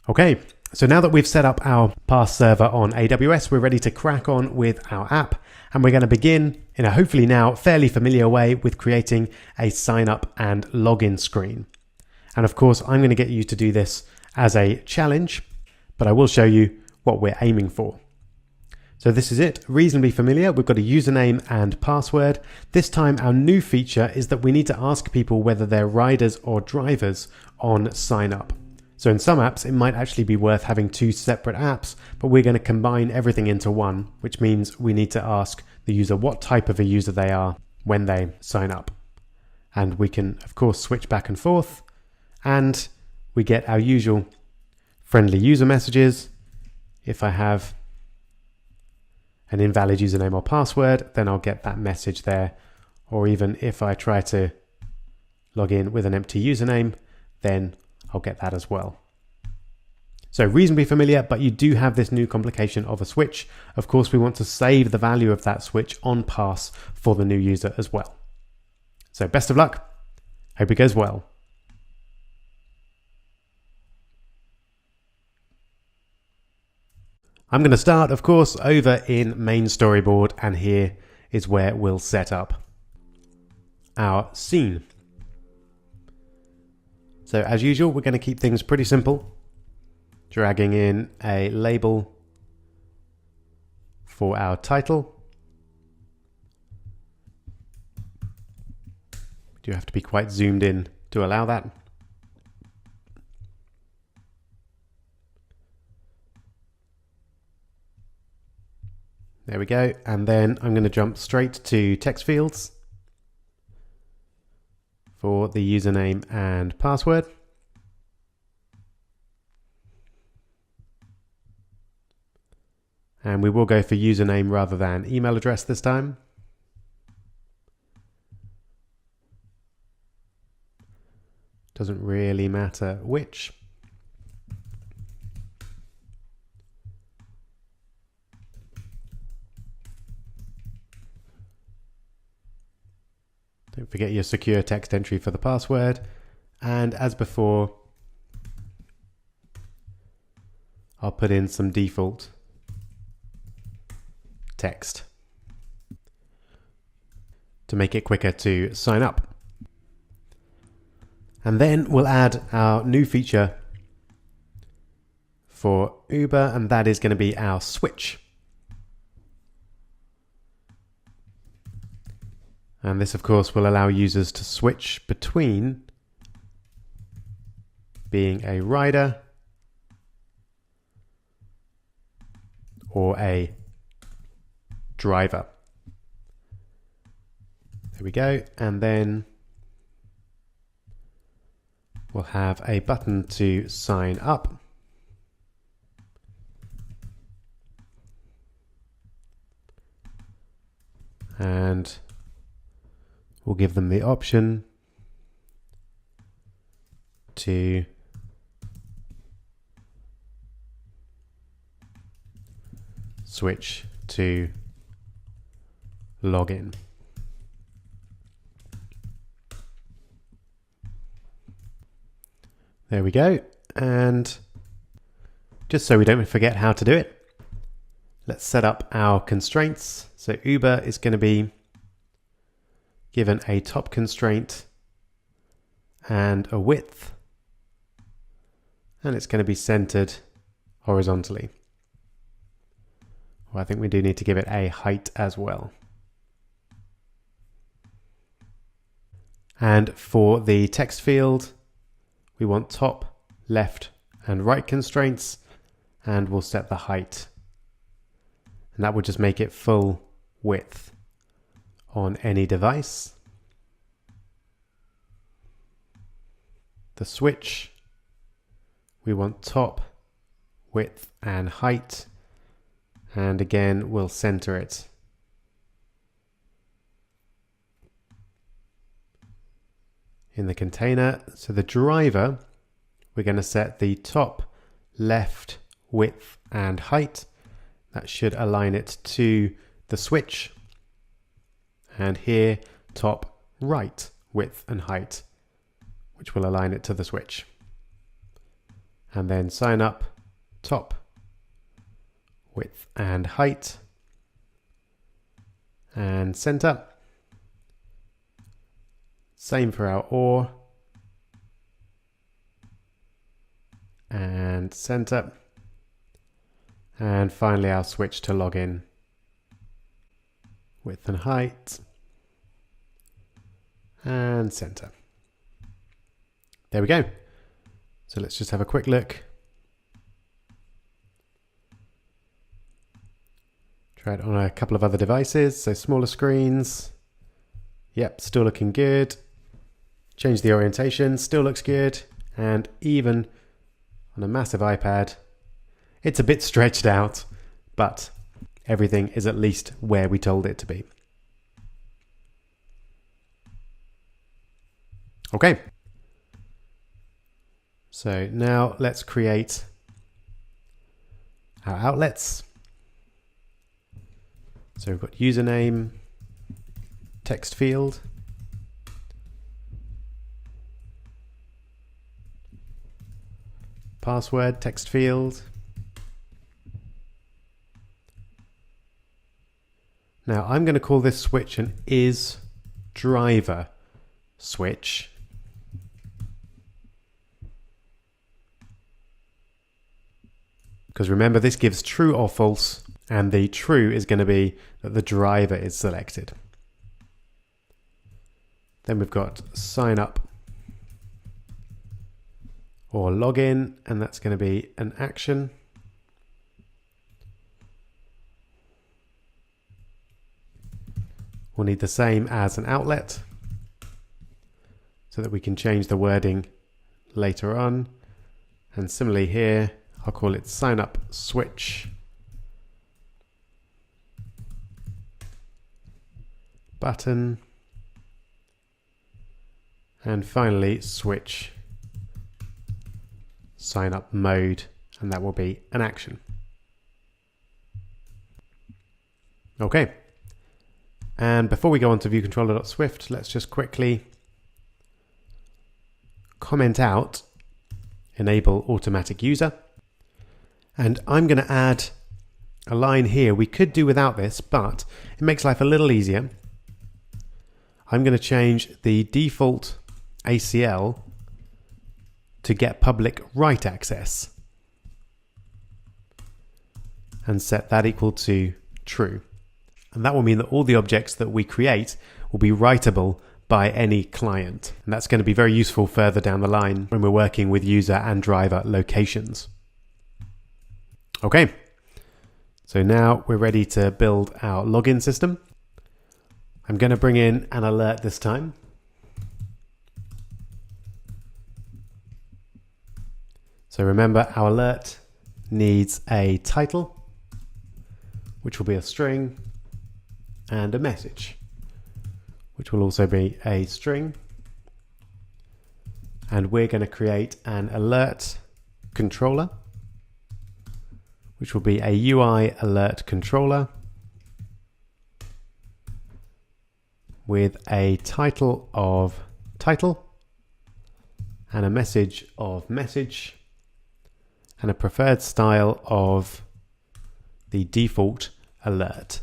Okay, so now that we've set up our Pass server on AWS, we're ready to crack on with our app. And we're going to begin in a hopefully now fairly familiar way with creating a sign up and login screen. And of course, I'm going to get you to do this as a challenge, but I will show you what we're aiming for. So this is it, reasonably familiar. We've got a username and password. This time our new feature is that we need to ask people whether they're riders or drivers on sign up. So in some apps, it might actually be worth having two separate apps, but we're going to combine everything into one, which means we need to ask the user what type of a user they are when they sign up. And we can, of course, switch back and forth, and we get our usual friendly user messages. If I have an invalid username or password, then I'll get that message there. Or even if I try to log in with an empty username, then I'll get that as well. So reasonably familiar, but you do have this new complication of a switch. Of course, we want to save the value of that switch on Pass for the new user as well. So best of luck. Hope it goes well. I'm going to start, of course, over in main storyboard, and here is where we'll set up our scene. So as usual, we're going to keep things pretty simple, dragging in a label for our title. We do have to be quite zoomed in to allow that. There we go. And then I'm going to jump straight to text fields for the username and password. And we will go for username rather than email address this time. Doesn't really matter which. Don't forget your secure text entry for the password. And as before, I'll put in some default text to make it quicker to sign up. And then we'll add our new feature for Uber, and that is going to be our switch. And this, of course, will allow users to switch between being a rider or a driver. There we go. And then we'll have a button to sign up. And we'll give them the option to switch to login. There we go. And just so we don't forget how to do it, let's set up our constraints. So Uber is going to be given a top constraint and a width, and it's going to be centered horizontally. Well, I think we do need to give it a height as well. And for the text field, we want top, left, and right constraints, and we'll set the height. And that will just make it full width on any device. The switch, we want top, width, and height. And again, we'll center it. In the container. So the driver, we're going to set the top, left, width, and height. That should align it to the switch. And here, top, right, width, and height, which will align it to the switch. and then sign up, top, width and height, and center. Same for our OR, and center. And finally our switch to login, width and height, and center. There we go. So let's just have a quick look. Try it on a couple of other devices, so smaller screens. Yep, still looking good. Change the orientation, still looks good. And even on a massive iPad, it's a bit stretched out, but everything is at least where we told it to be. Okay. So now let's create our outlets. So we've got username, text field, password, text field. Now I'm going to call this switch an is driver switch. Because remember, this gives true or false, and the true is going to be that the driver is selected. Then we've got sign up or login, and that's going to be an action. We'll need the same as an outlet so that we can change the wording later on. And similarly here, I'll call it sign up switch button, and finally switch sign up mode, and that will be an action. Okay. And before we go on to viewcontroller.swift, let's just quickly comment out enable automatic user. And I'm going to add a line here. We could do without this, but it makes life a little easier. I'm going to change the default ACL to get public write access and set that equal to true. And that will mean that all the objects that we create will be writable by any client. And that's going to be very useful further down the line when we're working with user and driver locations. Okay, so now we're ready to build our login system. I'm going to bring in an alert this time. So remember, our alert needs a title, which will be a string, and a message, which will also be a string. And we're going to create an alert controller, which will be a UI alert controller with a title of title and a message of message and a preferred style of the default alert.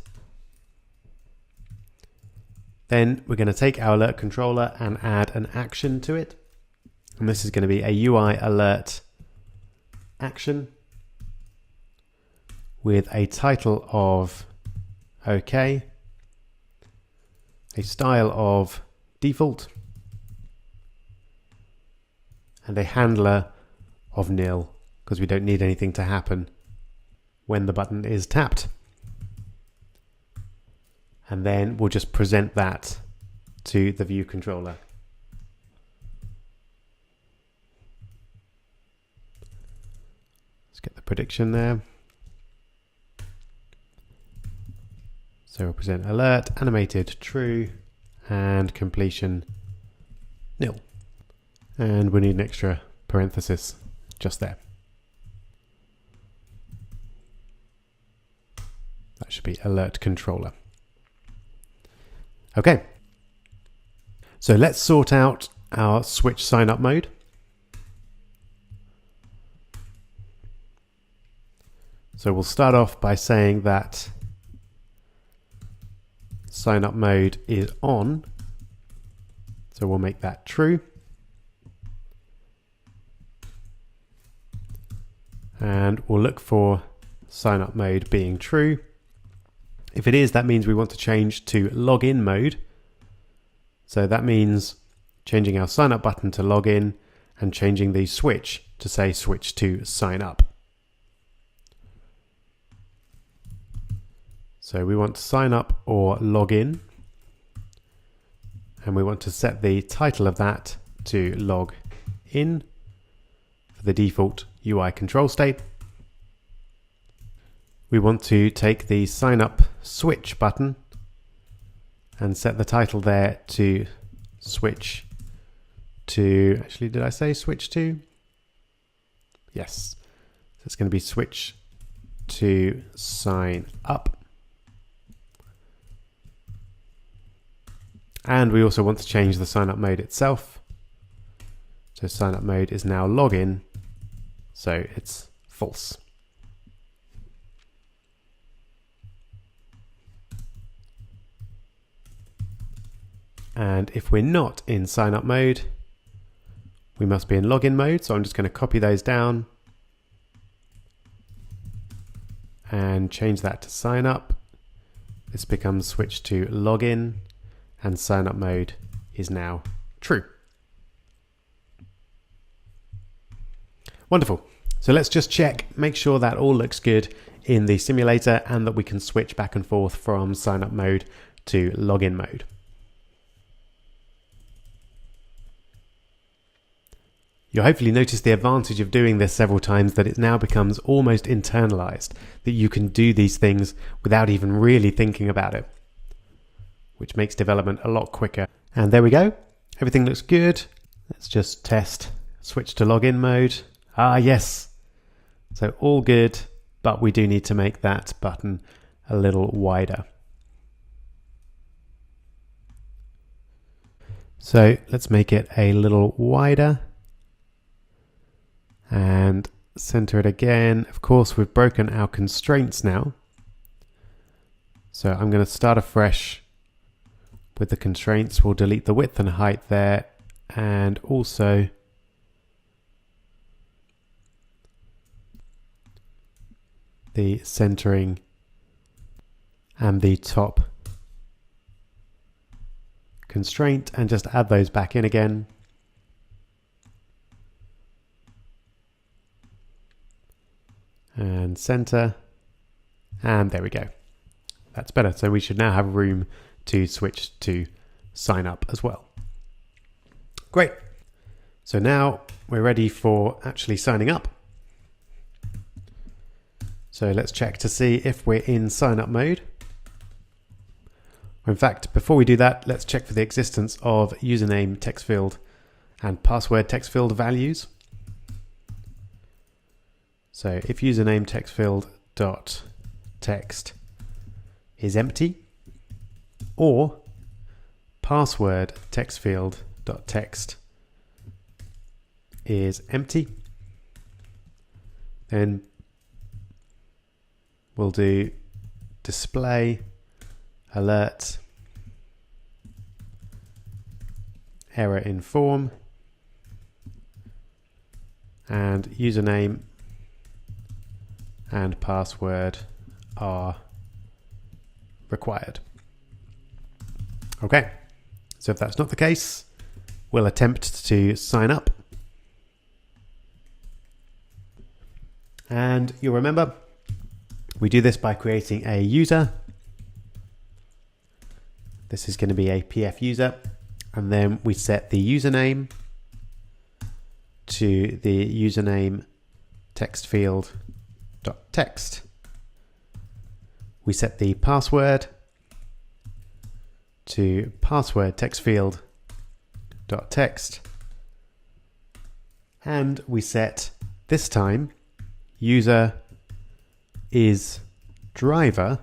Then we're going to take our alert controller and add an action to it. And this is going to be a UI alert action with a title of OK, a style of default, and a handler of nil, because we don't need anything to happen when the button is tapped. And then we'll just present that to the view controller. Let's get the prediction there. So we'll present alert, animated true, and completion nil. And we need an extra parenthesis just there. That should be alert controller. Okay, so let's sort out our switch sign up mode. So we'll start off by saying that sign up mode is on. So we'll make that true. And we'll look for sign up mode being true. If it is, that means we want to change to login mode. So that means changing our sign up button to login and changing the switch to say switch to sign up. So we want to sign up or log in, and we want to set the title of that to log in for the default UI control state. We want to take the sign up switch button and set the title there to switch to, actually did I say switch to? Yes, so it's going to be switch to sign up. And we also want to change the sign up mode itself. So sign up mode is now login, so it's false. And if we're not in sign up mode, we must be in login mode. So I'm just going to copy those down and change that to sign up. This becomes switch to login, and sign up mode is now true. Wonderful. So let's just check, make sure that all looks good in the simulator and that we can switch back and forth from sign up mode to login mode. You'll hopefully notice the advantage of doing this several times, that it now becomes almost internalized, that you can do these things without even really thinking about it, which makes development a lot quicker. And there we go. Everything looks good. Let's just test, switch to login mode. Ah, yes. So all good, but we do need to make that button a little wider. So let's make it a little wider and center it again. Of course, we've broken our constraints now. So I'm going to start afresh with the constraints. We'll delete the width and height there, and also the centering and the top constraint, and just add those back in again. And center, and there we go. That's better. So we should now have room to switch to sign up as well. Great. So now we're ready for actually signing up. So let's check to see if we're in sign up mode. In fact, before we do that, let's check for the existence of username text field and password text field values. So if username text field dot text is empty, or password text field dot text is empty, then we'll do display alert error in form, and username and password are required. Okay, so if that's not the case, we'll attempt to sign up. And you'll remember, we do this by creating a user. This is going to be a PF user, and then we set the username to the username text field dot text. We set the password to password text field dot text, and we set this time user is driver.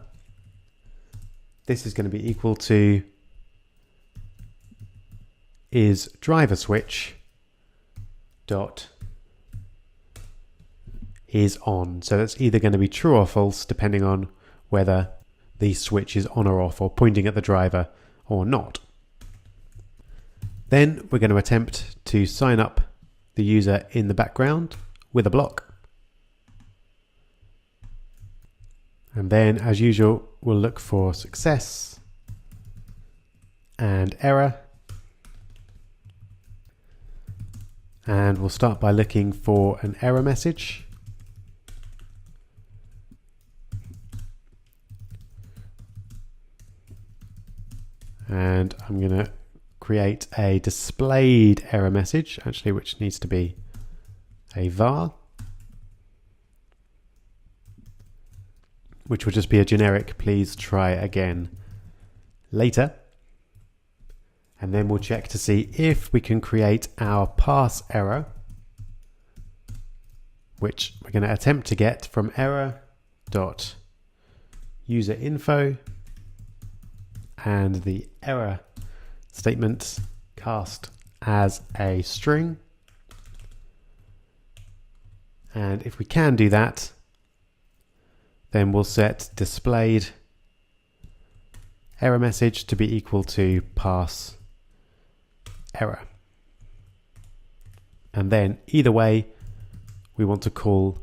This is going to be equal to is driver switch dot is on. So that's either going to be true or false depending on whether the switch is on or off or pointing at the driver or not. Then we're going to attempt to sign up the user in the background with a block. And then, as usual, we'll look for success and error. And we'll start by looking for an error message. And I'm going to create a displayed error message, actually, which needs to be a var, which will just be a generic please try again later. And then we'll check to see if we can create our parse error, which we're going to attempt to get from error.userinfo, and the error statement cast as a string. And if we can do that, then we'll set displayed error message to be equal to parse error. And then either way, we want to call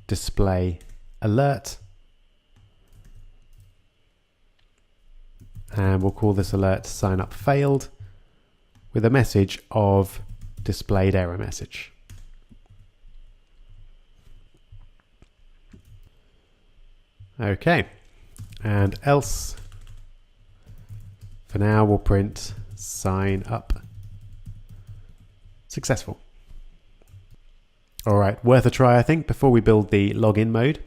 display alert. And we'll call this alert sign up failed with a message of displayed error message. Okay, and else for now we'll print sign up successful. All right, worth a try I think before we build the login mode.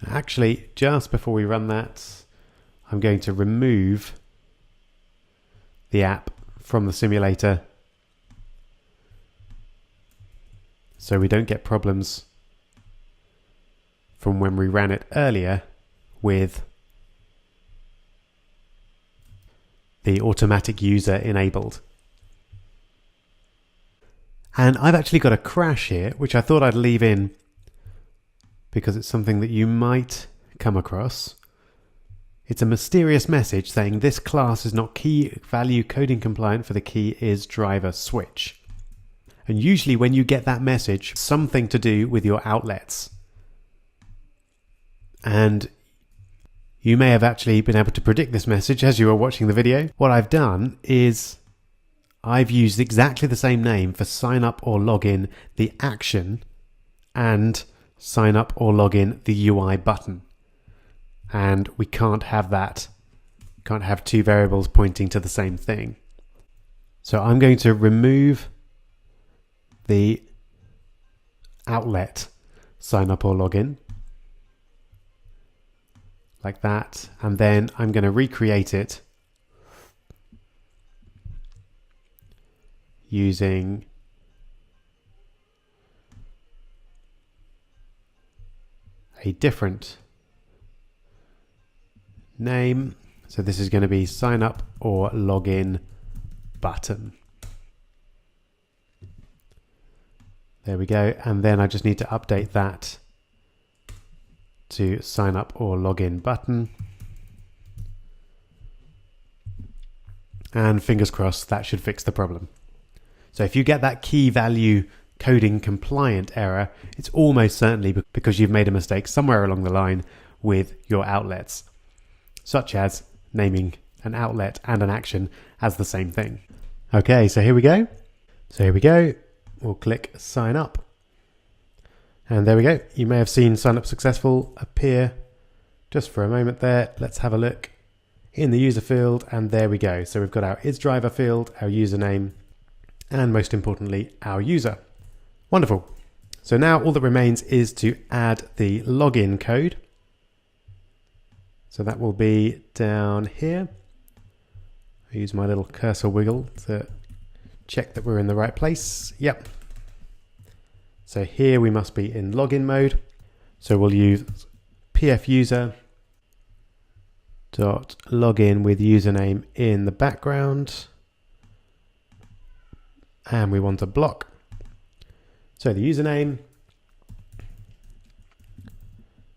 Actually, just before we run that, I'm going to remove the app from the simulator so we don't get problems from when we ran it earlier with the automatic user enabled. And I've actually got a crash here, which I thought I'd leave in because it's something that you might come across. It's a mysterious message saying this class is not key value coding compliant for the key is driver switch. And usually when you get that message, something to do with your outlets. And you may have actually been able to predict this message as you were watching the video. What I've done is I've used exactly the same name for sign up or login, the action, and sign up or login, the UI button. And we can't have that. Can't have two variables pointing to the same thing. So I'm going to remove the outlet sign up or login like that, and then I'm going to recreate it using a different name. So this is going to be sign up or login button. There we go. And then I just need to update that to sign up or login button. And fingers crossed that should fix the problem. So if you get that key value coding compliant error, it's almost certainly because you've made a mistake somewhere along the line with your outlets, such as naming an outlet and an action as the same thing. Okay, so here we go. We'll click sign up. And there we go. You may have seen sign up successful appear just for a moment there. Let's have a look in the user field, and there we go. So we've got our isDriver field, our username, and most importantly, our user. Wonderful. So now all that remains is to add the login code. So that will be down here. I use my little cursor wiggle to check that we're in the right place. Yep. So here we must be in login mode. So we'll use pfuser.login with username in the background. And we want a block. So the username,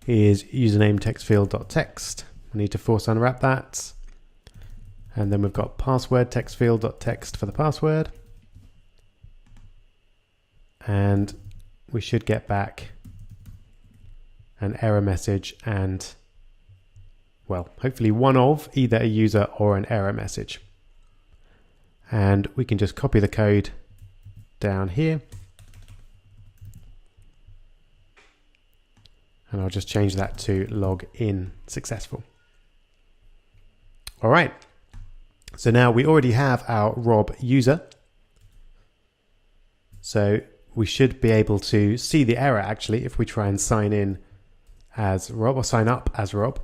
is username text field.text. We need to force unwrap that. And then we've got password text field.text for the password. And we should get back an error message and, well, hopefully one of either a user or an error message. And we can just copy the code down here. And I'll just change that to login successful. All right. So now we already have our Rob user. So we should be able to see the error actually if we try and sign in as Rob or sign up as Rob.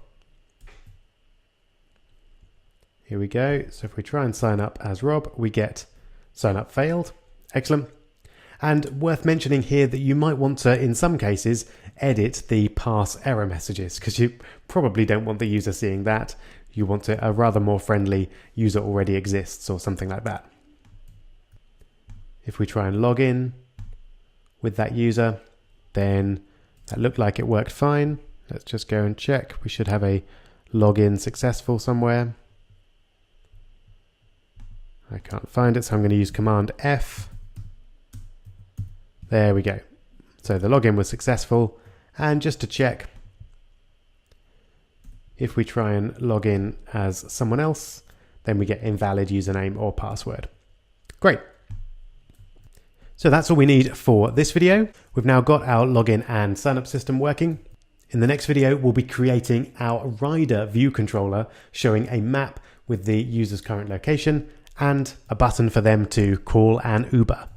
Here we go. So if we try and sign up as Rob, we get sign up failed. Excellent. And worth mentioning here that you might want to, in some cases, edit the pass error messages because you probably don't want the user seeing that. You want a rather more friendly user already exists or something like that. If we try and log in with that user, then that looked like it worked fine. Let's just go and check. We should have a login successful somewhere. I can't find it, so I'm going to use Command F. There we go. So the login was successful. And just to check, if we try and log in as someone else, then we get invalid username or password. Great. So that's all we need for this video. We've now got our login and sign up system working. In the next video, we'll be creating our rider view controller showing a map with the user's current location and a button for them to call an Uber.